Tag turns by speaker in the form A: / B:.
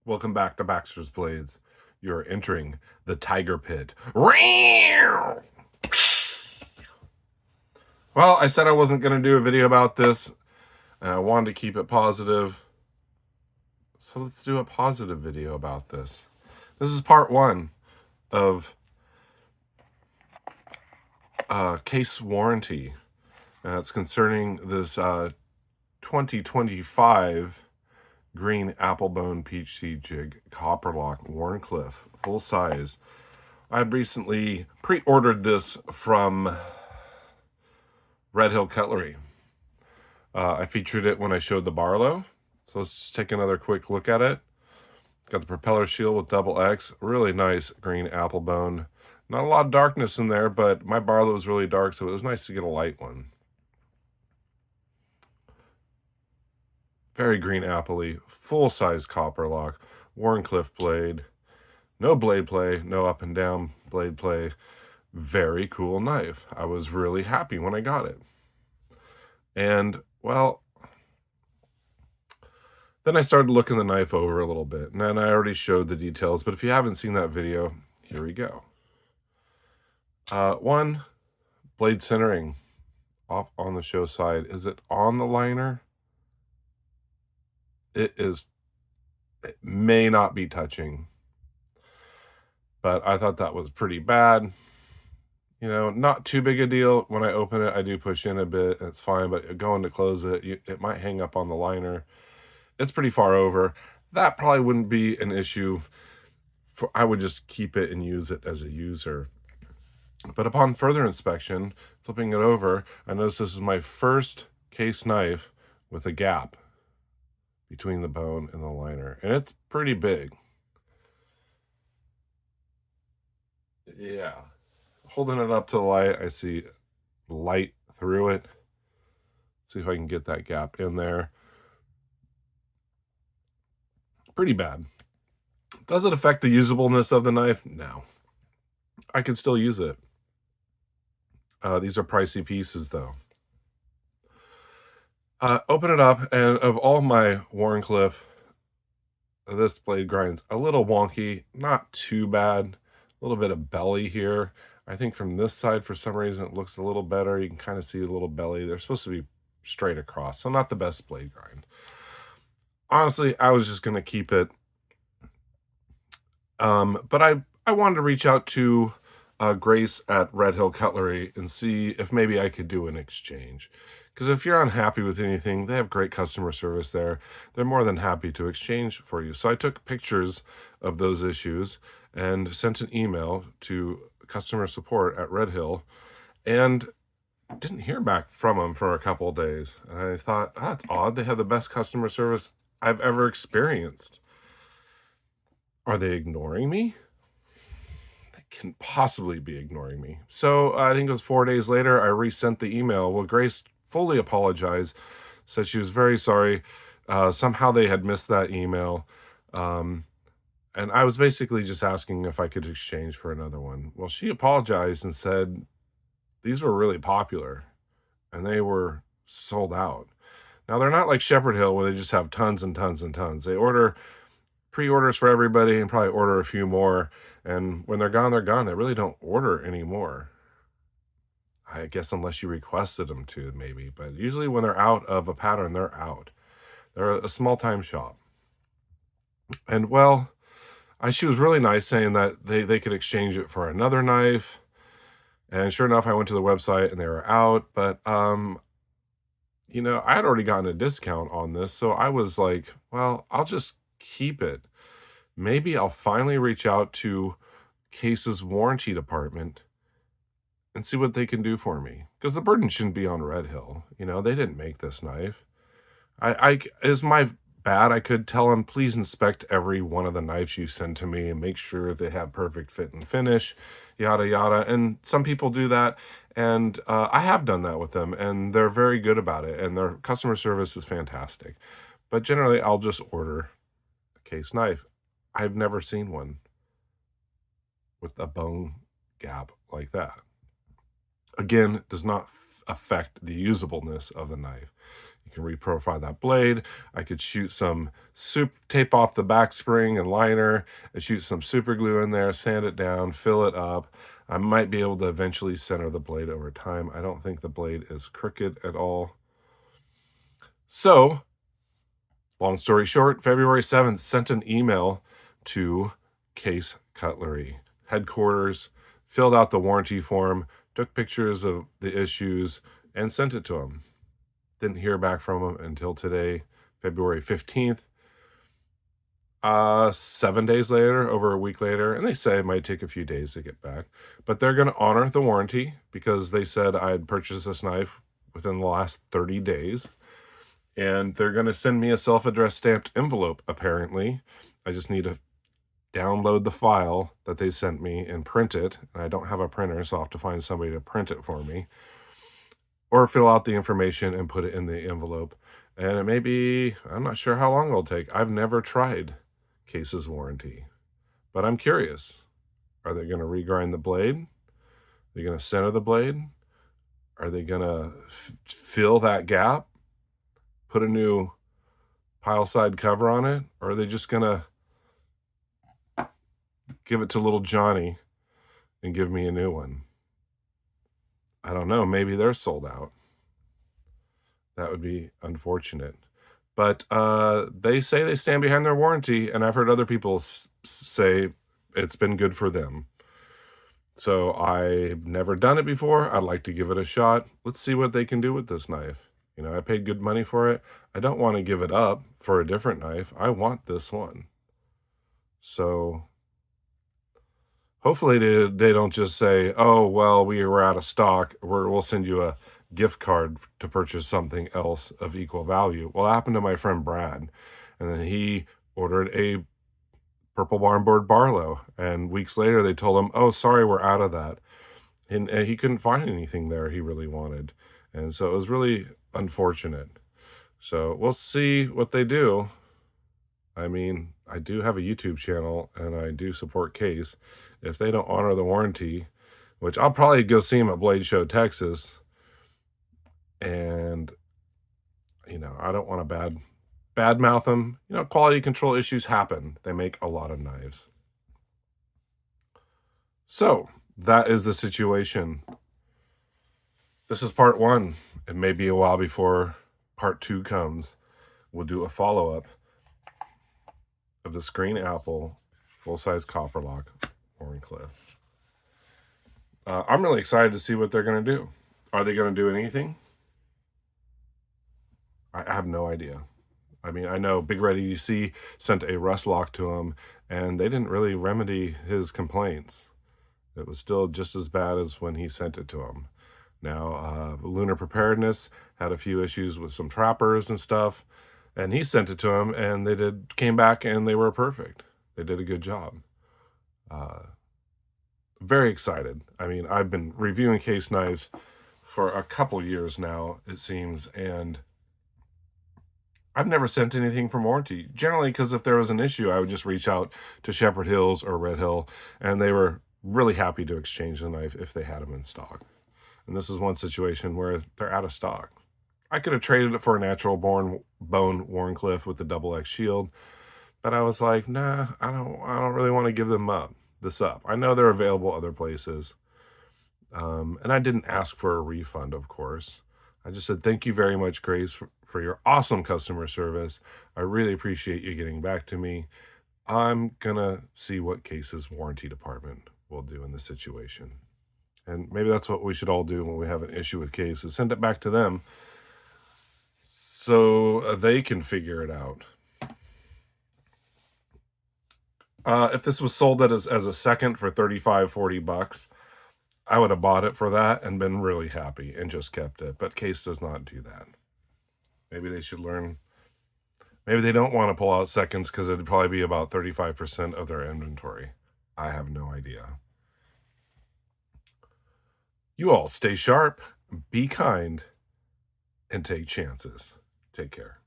A: Welcome back to Baxter's Blades. You're entering the tiger pit. Well, I said I wasn't going to do a video about this, and I wanted to keep it positive. So let's do a positive video about this. This is part one of case warranty. It's concerning this 2025 green applebone peach seed jig Copperlock Wharncliffe, full size. I recently pre-ordered this from Red Hill Cutlery. I featured it when I showed the Barlow. So let's just take another quick look at it. Got the propeller shield with double X. Really nice green applebone. Not a lot of darkness in there, but my Barlow is really dark, so it was nice to get a light one. Very green appley, full-size Copperlock, Wharncliffe blade. No blade play, no up and down blade play. Very cool knife. I was really happy when I got it. And, well, then I started looking the knife over a little bit, and then I already showed the details, but if you haven't seen that video, here we go. One, blade centering off on the show side. Is it on the liner? It is. It may not be touching, but I thought that was pretty bad. You know, not too big a deal. When I open it, I do push in a bit, and it's fine, but going to close it, it might hang up on the liner. It's pretty far over. That probably wouldn't be an issue. I would just keep it and use it as a user. But upon further inspection, flipping it over, I noticed this is my first case knife with a gap between the bone and the liner, and it's pretty big. Yeah. Holding it up to the light, I see light through it. See if I can get that gap in there. Pretty bad. Does it affect the usableness of the knife? No. I can still use it. These are pricey pieces, though. Open it up, and of all my Wharncliffe, this blade grinds a little wonky, not too bad. A little bit of belly here. I think from this side, for some reason, it looks a little better. You can kind of see a little belly. They're supposed to be straight across, so not the best blade grind. Honestly, I was just going to keep it. But I wanted to reach out to Grace at Red Hill Cutlery and see if maybe I could do an exchange. Because if you're unhappy with anything, they have great customer service there. They're more than happy to exchange for you. So I took pictures of those issues and sent an email to customer support at Red Hill and didn't hear back from them for a couple of days. And I thought, that's odd. They have the best customer service I've ever experienced. Are they ignoring me? They can possibly be ignoring me. So I think it was 4 days later, I resent the email. Well, Grace fully apologized, said she was very sorry. Somehow they had missed that email. And I was basically just asking if I could exchange for another one. Well, she apologized and said these were really popular and they were sold out. Now, they're not like Shepherd Hill where they just have tons and tons and tons. They order pre-orders for everybody and probably order a few more. And when they're gone, they're gone. They really don't order anymore. I guess unless you requested them to, maybe. But usually when they're out of a pattern, they're out. They're a small-time shop. And, well, she was really nice saying that they could exchange it for another knife. And sure enough, I went to the website and they were out. But, you know, I had already gotten a discount on this. So I was like, well, I'll just keep it. Maybe I'll finally reach out to Case's warranty department and see what they can do for me. Because the burden shouldn't be on Red Hill. You know, they didn't make this knife. Is my bad. I could tell them, please inspect every one of the knives you send to me and make sure they have perfect fit and finish, yada, yada. And some people do that. And I have done that with them. And they're very good about it. And their customer service is fantastic. But generally, I'll just order a Case knife. I've never seen one with a bone gap like that. Again, it does not affect the usableness of the knife. You can reprofile that blade. I could shoot some tape off the back spring and liner and shoot some super glue in there, sand it down, fill it up. I might be able to eventually center the blade over time. I don't think the blade is crooked at all. So, long story short, February 7th, sent an email to Case Cutlery headquarters, filled out the warranty form, took pictures of the issues, and sent it to them. Didn't hear back from them until today, February 15th. 7 days later, over a week later, and they say it might take a few days to get back, but they're going to honor the warranty because they said I had purchased this knife within the last 30 days. And they're going to send me a self-addressed stamped envelope, apparently. I just need to download the file that they sent me and print it. And I don't have a printer, so I'll have to find somebody to print it for me. Or fill out the information and put it in the envelope. And it may be, I'm not sure how long it'll take. I've never tried Case's warranty. But I'm curious. Are they going to regrind the blade? Are they going to center the blade? Are they going to fill that gap? Put a new pile side cover on it? Or are they just going to give it to little Johnny and give me a new one? I don't know. Maybe they're sold out. That would be unfortunate. But they say they stand behind their warranty, and I've heard other people say it's been good for them. So I've never done it before. I'd like to give it a shot. Let's see what they can do with this knife. You know, I paid good money for it. I don't want to give it up for a different knife. I want this one. So hopefully they don't just say, oh, well, we were out of stock. We'll send you a gift card to purchase something else of equal value. Well, it happened to my friend Brad. And then he ordered a Purple Barnboard Barlow. And weeks later, they told him, oh, sorry, we're out of that. And he couldn't find anything there he really wanted. And so it was really unfortunate. So we'll see what they do. I mean, I do have a YouTube channel and I do support Case. If they don't honor the warranty, which I'll probably go see them at Blade Show, Texas. And, you know, I don't want to badmouth them. You know, quality control issues happen. They make a lot of knives. So that is the situation. This is part 1. It may be a while before part 2 comes. We'll do a follow-up of the Screen Apple full-size Copperlock Wharncliffe. I'm really excited to see what they're going to do. Are they going to do anything? I have no idea. I mean, I know Big Red EDC sent a rust lock to him, and they didn't really remedy his complaints. It was still just as bad as when he sent it to him. Now, Lunar Preparedness had a few issues with some trappers and stuff, and he sent it to him, and they came back, and they were perfect. They did a good job. Very excited. I mean, I've been reviewing Case knives for a couple years now, it seems, and I've never sent anything from warranty. Generally, because if there was an issue, I would just reach out to Shepherd Hills or Red Hill, and they were really happy to exchange the knife if they had them in stock. And this is one situation where they're out of stock. I could have traded it for a natural bone Wharncliffe with the XX shield, but I was like, nah, I don't really want to give them this up. I know they're available other places. And I didn't ask for a refund, of course. I just said, thank you very much, Grace, for your awesome customer service. I really appreciate you getting back to me. I'm going to see what Case's warranty department will do in this situation. And maybe that's what we should all do when we have an issue with Case, is send it back to them so they can figure it out. If this was sold as a second for $35-40, I would have bought it for that and been really happy and just kept it. But Case does not do that. Maybe they should learn. Maybe they don't want to pull out seconds because it'd probably be about 35% of their inventory. I have no idea. You all stay sharp, be kind, and take chances. Take care.